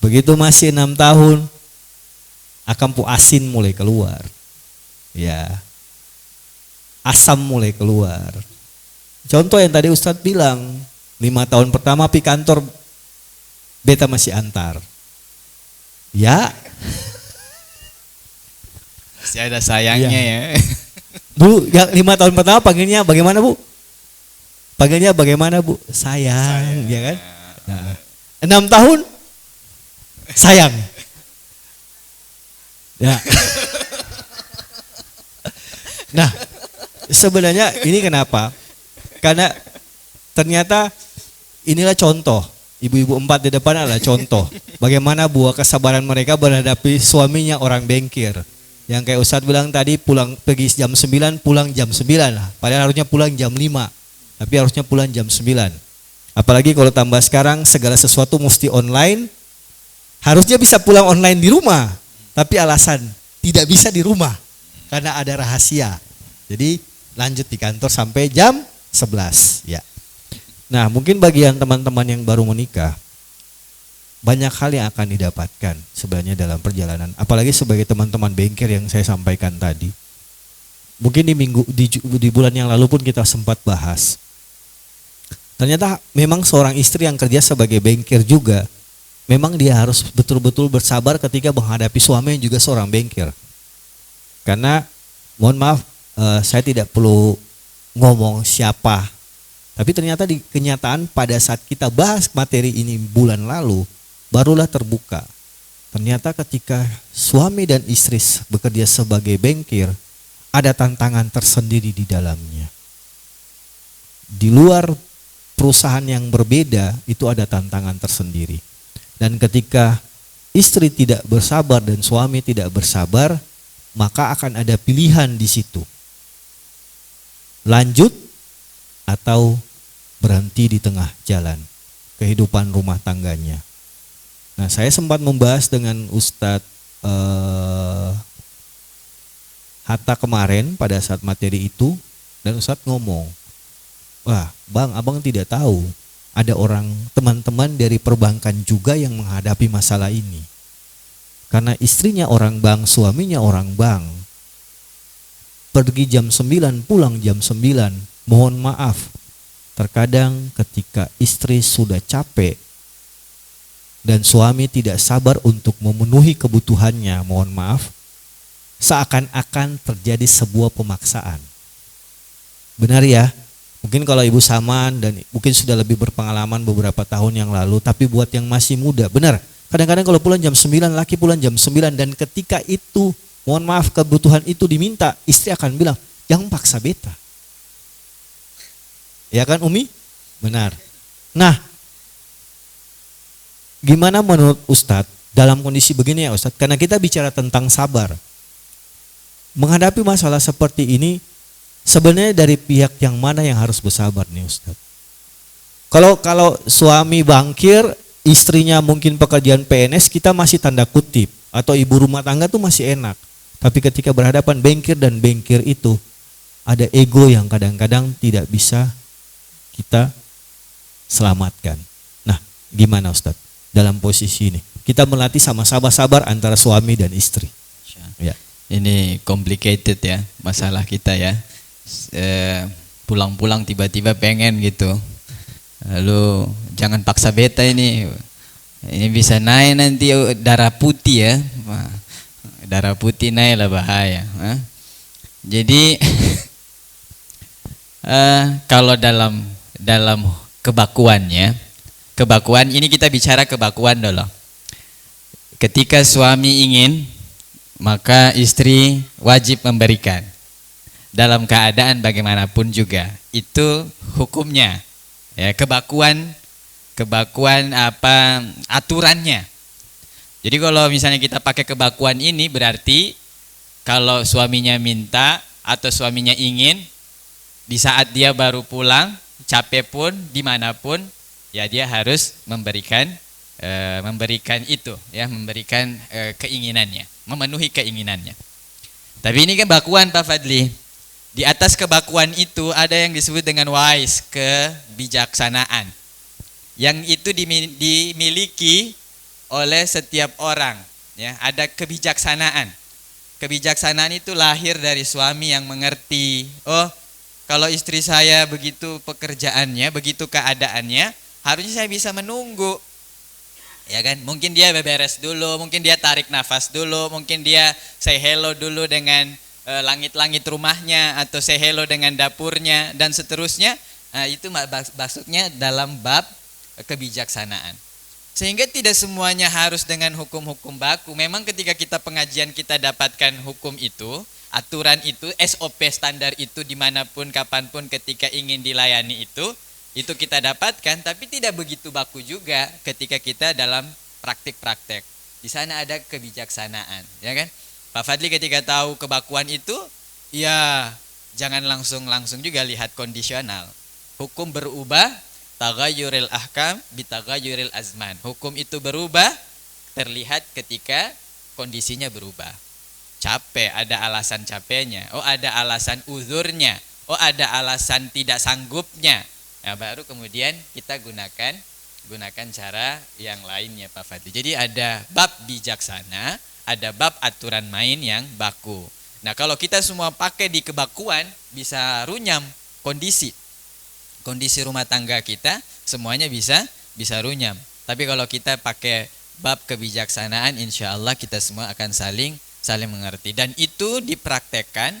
Begitu masih 6 tahun, akampu asin mulai keluar, ya, asam mulai keluar. Contoh yang tadi Ustadz bilang, 5 tahun pertama pi kantor, beta masih antar, ya, masih ada sayangnya ya. Bu, ya 5 tahun pertama panggilnya bagaimana Bu? Panggilnya bagaimana Bu? Sayang, ya kan? Nah, 6 tahun. Sayang. Ya. Nah, sebenarnya ini kenapa? Karena ternyata inilah contoh. Ibu-ibu 4 di depan adalah contoh. Bagaimana buah kesabaran mereka menghadapi suaminya orang bengkir. Yang kayak Ustadz bilang tadi, pulang pergi jam 9, pulang jam 9. Padahal harusnya pulang jam 5. Tapi harusnya pulang jam 9. Apalagi kalau tambah sekarang segala sesuatu mesti online. Harusnya bisa pulang online di rumah, tapi alasan tidak bisa di rumah karena ada rahasia. Jadi lanjut di kantor sampai jam 11 ya. Nah, mungkin bagian teman-teman yang baru menikah, banyak hal yang akan didapatkan sebenarnya dalam perjalanan. Apalagi sebagai teman-teman bengkel yang saya sampaikan tadi. Mungkin di bulan yang lalu pun kita sempat bahas. Ternyata memang seorang istri yang kerja sebagai bengkel juga, memang dia harus betul-betul bersabar ketika menghadapi suami yang juga seorang bengkel. Karena mohon maaf, saya tidak perlu ngomong siapa. Tapi ternyata di kenyataan pada saat kita bahas materi ini bulan lalu, barulah terbuka. Ternyata ketika suami dan istri bekerja sebagai bengkel, ada tantangan tersendiri di dalamnya. Di luar perusahaan yang berbeda, itu ada tantangan tersendiri. Dan ketika istri tidak bersabar dan suami tidak bersabar, maka akan ada pilihan di situ. Lanjut atau berhenti di tengah jalan kehidupan rumah tangganya. Nah, saya sempat membahas dengan Ustadz Hatta kemarin pada saat materi itu, dan Ustadz ngomong, wah Bang, abang tidak tahu ada orang teman-teman dari perbankan juga yang menghadapi masalah ini. Karena istrinya orang bank, suaminya orang bank. Pergi jam 9, pulang jam 9. Mohon maaf, terkadang ketika istri sudah capek dan suami tidak sabar untuk memenuhi kebutuhannya, mohon maaf, seakan-akan terjadi sebuah pemaksaan. Benar ya? Mungkin kalau Ibu Saman dan mungkin sudah lebih berpengalaman beberapa tahun yang lalu, tapi buat yang masih muda, benar. Kadang-kadang kalau pulang jam 9, laki pulang jam 9, dan ketika itu, mohon maaf, kebutuhan itu diminta, istri akan bilang, jangan paksa beta. Ya kan Umi? Benar. Nah, gimana menurut Ustadz dalam kondisi begini ya Ustadz? Karena kita bicara tentang sabar. Menghadapi masalah seperti ini, sebenarnya dari pihak yang mana yang harus bersabar nih Ustadz? Kalau suami bangkir, istrinya mungkin pekerjaan PNS, kita masih tanda kutip, atau ibu rumah tangga tuh masih enak. Tapi ketika berhadapan bengkir dan bengkir itu, ada ego yang kadang-kadang tidak bisa kita selamatkan. Nah, gimana Ustadz dalam posisi ini? Kita melatih sama-sama sabar antara suami dan istri. Ya. Ini complicated ya masalah kita ya. Pulang-pulang tiba-tiba pengen gitu. Lalu jangan paksa beta ini bisa naik nanti darah putih ya. Darah putih naik lah bahaya. Jadi kalau dalam kebakuannya, kebakuan ini kita bicara kebakuan dulu. Ketika suami ingin, maka istri wajib memberikan. Dalam keadaan bagaimanapun juga, itu hukumnya. Ya, kebakuan apa aturannya. Jadi kalau misalnya kita pakai kebakuan ini, berarti kalau suaminya minta atau suaminya ingin, di saat dia baru pulang, capek pun, dimanapun, ya dia harus memberikan itu, ya, memberikan keinginannya, memenuhi keinginannya. Tapi ini kebakuan Pak Fadli. Di atas kebakuan itu ada yang disebut dengan wise, kebijaksanaan, yang itu dimiliki oleh setiap orang. Ya, ada kebijaksanaan. Kebijaksanaan itu lahir dari suami yang mengerti. Oh, kalau istri saya begitu pekerjaannya, begitu keadaannya, harusnya saya bisa menunggu. Ya kan? Mungkin dia beberes dulu, mungkin dia tarik nafas dulu, mungkin dia say hello dulu dengan langit-langit rumahnya, atau say hello dengan dapurnya, dan seterusnya. Nah, itu maksudnya dalam bab kebijaksanaan. Sehingga tidak semuanya harus dengan hukum-hukum baku. Memang ketika kita pengajian kita dapatkan hukum itu, aturan itu, SOP standar itu dimanapun, kapanpun, ketika ingin dilayani itu kita dapatkan, tapi tidak begitu baku juga ketika kita dalam praktik-praktek. Di sana ada kebijaksanaan, ya kan? Pak Fadli ketika tahu kebakuan itu, ya jangan langsung juga lihat kondisional. Hukum berubah, tagayyuril ahkam bitagayyuril azman. Hukum itu berubah, terlihat ketika kondisinya berubah. Capek, ada alasan capeknya. Oh, ada alasan uzurnya. Oh, ada alasan tidak sanggupnya. Nah, baru kemudian kita gunakan cara yang lainnya Pak Fadli. Jadi ada bab bijaksana, ada bab aturan main yang baku. Nah, kalau kita semua pakai di kebakuan, bisa runyam kondisi rumah tangga kita, semuanya bisa runyam. Tapi kalau kita pakai bab kebijaksanaan, insya Allah kita semua akan saling mengerti. Dan itu dipraktekkan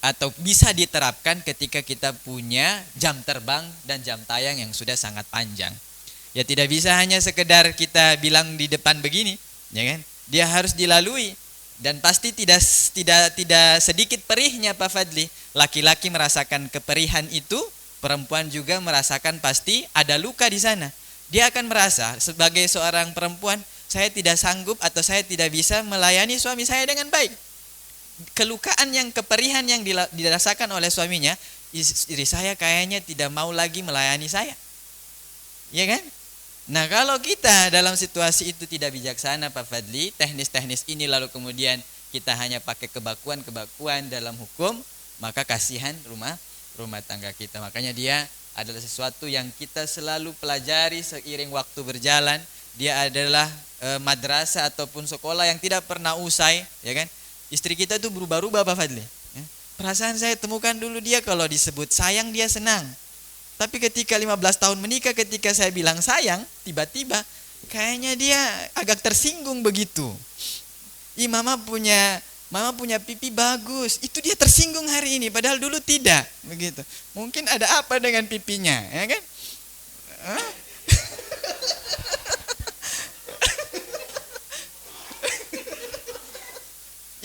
atau bisa diterapkan ketika kita punya jam terbang dan jam tayang yang sudah sangat panjang. Ya, tidak bisa hanya sekedar kita bilang di depan begini, ya kan? Dia harus dilalui, dan pasti tidak sedikit perihnya Pak Fadli. Laki-laki merasakan keperihan itu, perempuan juga merasakan, pasti ada luka di sana. Dia akan merasa sebagai seorang perempuan, saya tidak sanggup atau saya tidak bisa melayani suami saya dengan baik. Kelukaan keperihan yang dirasakan oleh suaminya, istri saya kayaknya tidak mau lagi melayani saya. Ya kan? Nah, kalau kita dalam situasi itu tidak bijaksana Pak Fadli, teknis-teknis ini lalu kemudian kita hanya pakai kebakuan dalam hukum, maka kasihan rumah tangga kita. Makanya dia adalah sesuatu yang kita selalu pelajari seiring waktu berjalan. Dia adalah madrasah ataupun sekolah yang tidak pernah usai, ya kan? Istri kita tuh berubah-ubah Pak Fadli. Perasaan saya temukan dulu dia kalau disebut sayang dia senang. Tapi ketika 15 tahun menikah, ketika saya bilang sayang, tiba-tiba kayaknya dia agak tersinggung begitu. Mama punya pipi bagus. Itu dia tersinggung hari ini, padahal dulu tidak, begitu. Mungkin ada apa dengan pipinya, ya kan? Hah?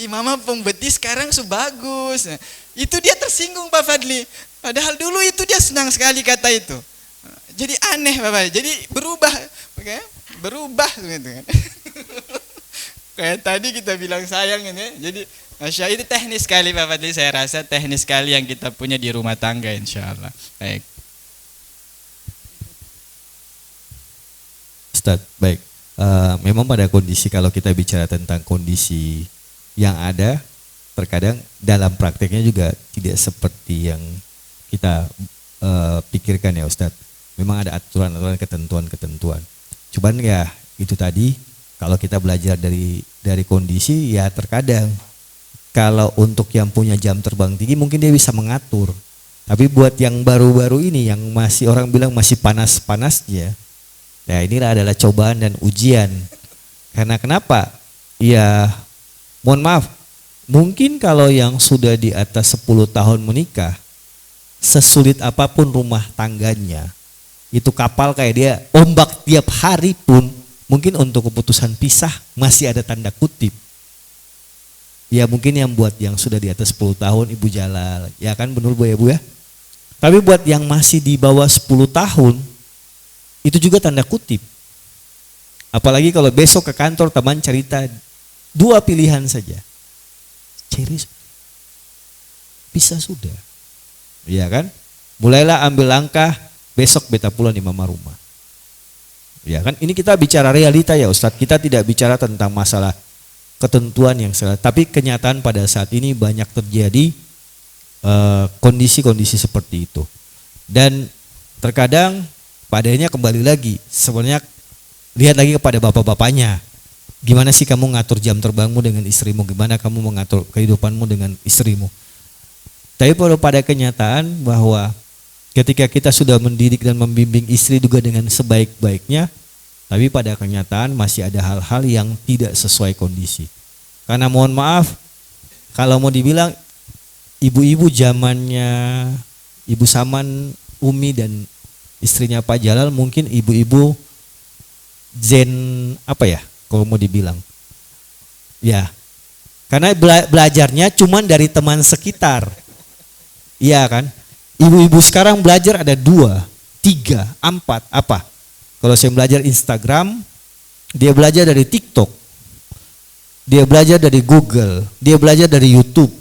Mama pun betis sekarang bagus. Itu dia tersinggung Pak Fadli. Padahal dulu itu dia senang sekali kata itu. Jadi aneh Pak Fadli. Jadi berubah, okay? Berubah gitu kan. Kayak tadi kita bilang sayang ini. Jadi Masya itu teknis sekali Pak Fadli. Saya rasa teknis sekali yang kita punya di rumah tangga insya Allah. Baik. Ustadz, baik. Memang pada kondisi, kalau kita bicara tentang kondisi yang ada, terkadang dalam prakteknya juga tidak seperti yang kita pikirkan ya Ustadz. Memang ada aturan-aturan, ketentuan-ketentuan. Cuman ya itu tadi, kalau kita belajar dari kondisi, ya terkadang kalau untuk yang punya jam terbang tinggi mungkin dia bisa mengatur. Tapi buat yang baru-baru ini, yang masih orang bilang masih panas-panasnya, ya inilah adalah cobaan dan ujian. Karena kenapa? Ya mohon maaf, mungkin kalau yang sudah di atas 10 tahun menikah, sesulit apapun rumah tangganya, itu kapal kayak dia ombak tiap hari pun, mungkin untuk keputusan pisah masih ada tanda kutip. Ya mungkin yang buat yang sudah di atas 10 tahun Ibu Jalal, ya kan benar Bu ya Bu ya. Tapi buat yang masih di bawah 10 tahun, itu juga tanda kutip. Apalagi kalau besok ke kantor teman cerita, 2 pilihan saja. Ceris, bisa sudah. Iya kan? Mulailah ambil langkah, besok beta pulang di mama rumah. Ya kan? Ini kita bicara realita ya Ustadz. Kita tidak bicara tentang masalah ketentuan yang salah. Tapi kenyataan pada saat ini banyak terjadi kondisi-kondisi seperti itu. Dan terkadang padanya kembali lagi, sebenarnya lihat lagi kepada bapak-bapaknya. Gimana sih kamu ngatur jam terbangmu dengan istrimu? Gimana kamu mengatur kehidupanmu dengan istrimu? Tapi pada kenyataan bahwa ketika kita sudah mendidik dan membimbing istri juga dengan sebaik-baiknya, tapi pada kenyataan masih ada hal-hal yang tidak sesuai kondisi. Karena mohon maaf, kalau mau dibilang ibu-ibu zamannya Ibu Saman, Umi dan istrinya Pak Jalal, mungkin ibu-ibu zen apa ya? Kalau mau dibilang, ya, karena belajarnya cuman dari teman sekitar, iya kan? Ibu-ibu sekarang belajar ada 2, 3, 4, apa? Kalau saya belajar Instagram, dia belajar dari TikTok, dia belajar dari Google, dia belajar dari YouTube.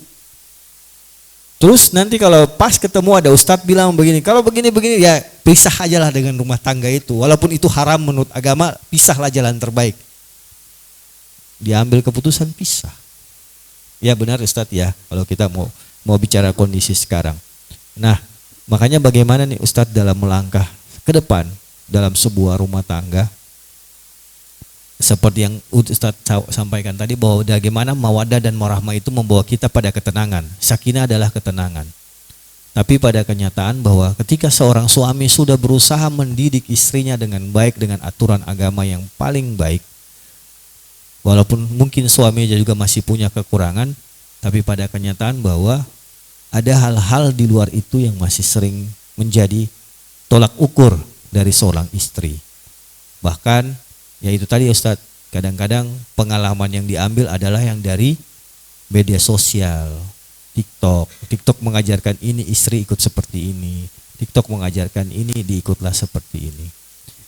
Terus nanti kalau pas ketemu ada ustadz bilang begini, kalau begini-begini ya pisah aja lah dengan rumah tangga itu, walaupun itu haram menurut agama, pisahlah jalan terbaik. Diambil keputusan pisah. Ya benar Ustadz ya, kalau kita mau bicara kondisi sekarang. Nah, makanya bagaimana nih Ustadz dalam melangkah ke depan dalam sebuah rumah tangga, seperti yang Ustadz sampaikan tadi, bahwa bagaimana mawaddah dan warahmah itu membawa kita pada ketenangan. Sakinah adalah ketenangan. Tapi pada kenyataan bahwa ketika seorang suami sudah berusaha mendidik istrinya dengan baik, dengan aturan agama yang paling baik, walaupun mungkin suaminya juga masih punya kekurangan, tapi pada kenyataan bahwa ada hal-hal di luar itu yang masih sering menjadi tolak ukur dari seorang istri. Bahkan ya itu tadi Ustadz, kadang-kadang pengalaman yang diambil adalah yang dari media sosial, TikTok mengajarkan ini, istri ikut seperti ini. TikTok mengajarkan ini, diikutlah seperti ini.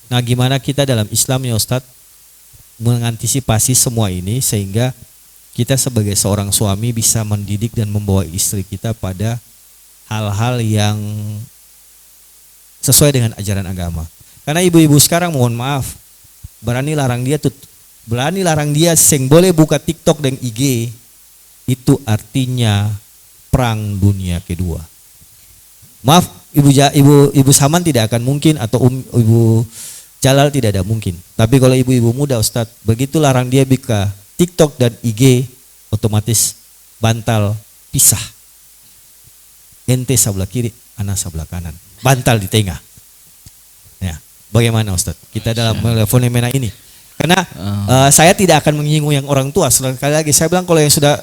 Nah gimana kita dalam Islam ya Ustadz mengantisipasi semua ini sehingga kita sebagai seorang suami bisa mendidik dan membawa istri kita pada hal-hal yang sesuai dengan ajaran agama. Karena ibu-ibu sekarang mohon maaf, berani larang dia sing boleh buka TikTok dan IG, itu artinya perang dunia kedua. Maaf, ibu Saman tidak akan mungkin, atau ibu Jalal tidak ada mungkin. Tapi kalau ibu-ibu muda Ustadz, begitu larang dia buka TikTok dan IG, otomatis bantal pisah. Ente sebelah kiri, anak sebelah kanan. bantal di tengah. Ya, bagaimana Ustadz? Kita dalam fenomena ini. Karena saya tidak akan menyinggung yang orang tua. Sekali lagi saya bilang kalau yang sudah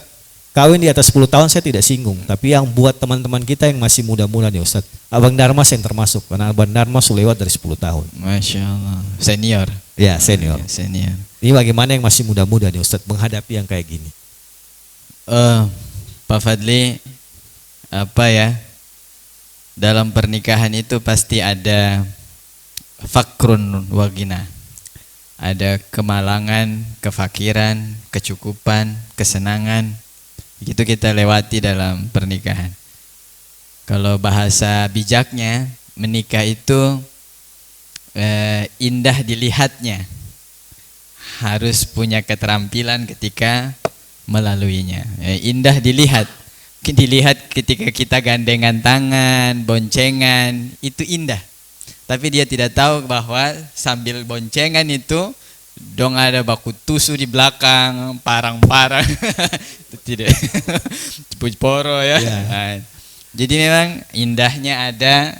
kawin di atas 10 tahun saya tidak singgung. Tapi yang buat teman-teman kita yang masih muda-muda nih Ustadz, Abang Darmas yang termasuk. Karena Abang Darmas sudah lewat dari 10 tahun. Masya Allah. Senior. Ya, senior. Ya, senior. Ini bagaimana yang masih muda-muda nih Ustadz menghadapi yang kayak gini? Pak Fadli, apa ya? Dalam pernikahan itu pasti ada fakrun wagina. Ada kemalangan, kefakiran, kecukupan, kesenangan. Itu kita lewati dalam pernikahan. Kalau bahasa bijaknya, menikah itu indah dilihatnya. Harus punya keterampilan ketika melaluinya. Indah dilihat. Dilihat ketika kita gandengan tangan, boncengan, itu indah. Tapi dia tidak tahu bahwa sambil boncengan itu dong ada baku tusu di belakang, parang-parang. Itu tidak. Poro ya. Yeah. Nah, jadi memang indahnya ada,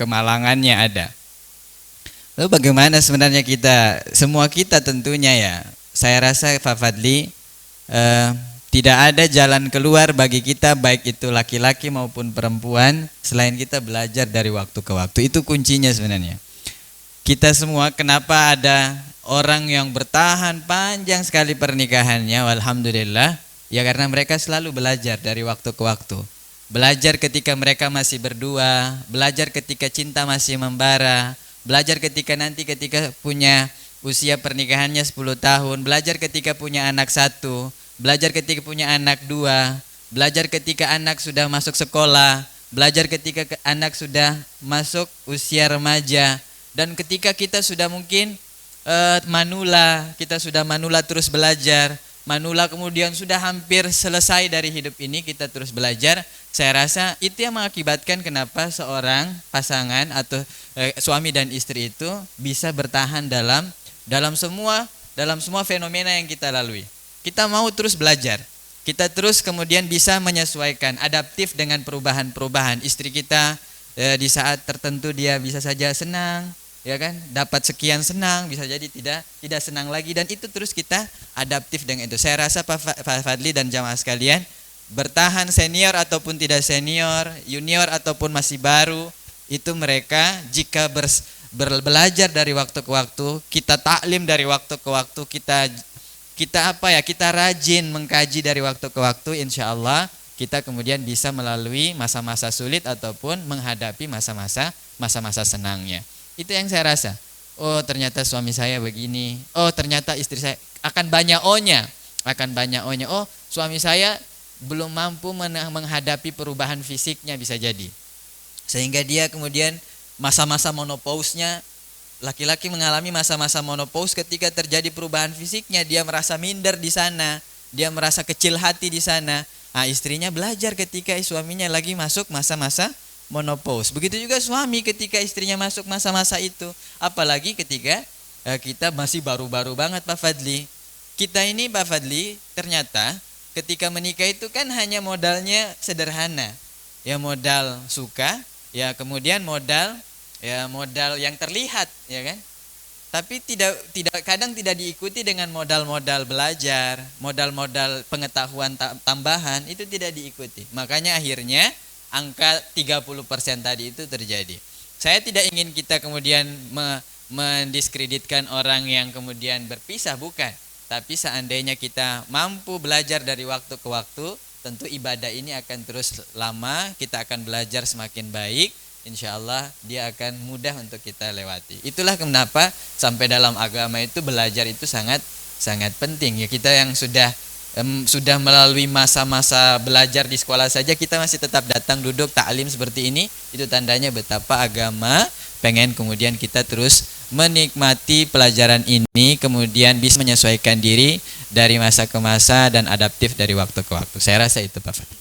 kemalangannya ada. Lalu bagaimana sebenarnya kita, semua kita tentunya ya. Saya rasa Pak Fadli, tidak ada jalan keluar bagi kita, baik itu laki-laki maupun perempuan, selain kita belajar dari waktu ke waktu. Itu kuncinya sebenarnya. Kita semua, kenapa ada orang yang bertahan panjang sekali pernikahannya, alhamdulillah, ya karena mereka selalu belajar dari waktu ke waktu. Belajar ketika mereka masih berdua, belajar ketika cinta masih membara, belajar ketika punya usia pernikahannya 10 tahun, belajar ketika punya anak 1, belajar ketika punya anak 2, belajar ketika anak sudah masuk sekolah, belajar ketika anak sudah masuk usia remaja, dan ketika kita sudah mungkin manula, kita sudah manula terus belajar, manula kemudian sudah hampir selesai dari hidup ini, kita terus belajar. Saya rasa itu yang mengakibatkan kenapa seorang pasangan atau suami dan istri itu bisa bertahan dalam semua fenomena yang kita lalui. Kita mau terus belajar, kita terus kemudian bisa menyesuaikan, adaptif dengan perubahan-perubahan. Istri kita di saat tertentu dia bisa saja senang, ya kan, dapat sekian senang, bisa jadi tidak senang lagi, dan itu terus kita adaptif dengan itu. Saya rasa Pak Fadli dan jamaah sekalian, bertahan senior ataupun tidak senior, junior ataupun masih baru, itu mereka jika belajar dari waktu ke waktu, kita taklim dari waktu ke waktu, kita rajin mengkaji dari waktu ke waktu, insya Allah kita kemudian bisa melalui masa-masa sulit ataupun menghadapi masa-masa senangnya. Itu yang saya rasa. Oh ternyata suami saya begini, oh ternyata istri saya, akan banyak O-nya. Oh suami saya belum mampu menghadapi perubahan fisiknya, bisa jadi. Sehingga dia kemudian masa-masa menopause-nya, laki-laki mengalami masa-masa menopause ketika terjadi perubahan fisiknya, dia merasa minder di sana, dia merasa kecil hati di sana. Nah, istrinya belajar ketika suaminya lagi masuk masa-masa menopause. Begitu juga suami ketika istrinya masuk masa-masa itu. Apalagi ketika kita masih baru-baru banget Pak Fadli. Kita ini Pak Fadli ternyata ketika menikah itu kan hanya modalnya sederhana. Ya modal suka, ya kemudian modal yang terlihat, ya kan? Tapi kadang tidak diikuti dengan modal-modal belajar, modal-modal pengetahuan tambahan, itu tidak diikuti. Makanya akhirnya angka 30% tadi itu terjadi. Saya tidak ingin kita kemudian mendiskreditkan orang yang kemudian berpisah, bukan. Tapi seandainya kita mampu belajar dari waktu ke waktu, tentu ibadah ini akan terus lama, kita akan belajar semakin baik, insya Allah dia akan mudah untuk kita lewati. Itulah kenapa sampai dalam agama itu belajar itu sangat penting. Ya kita yang sudah melalui masa-masa belajar di sekolah saja, kita masih tetap datang duduk taklim seperti ini, itu tandanya betapa agama pengen kemudian kita terus menikmati pelajaran ini, kemudian bisa menyesuaikan diri dari masa ke masa dan adaptif dari waktu ke waktu. Saya rasa itu Pak Fatih.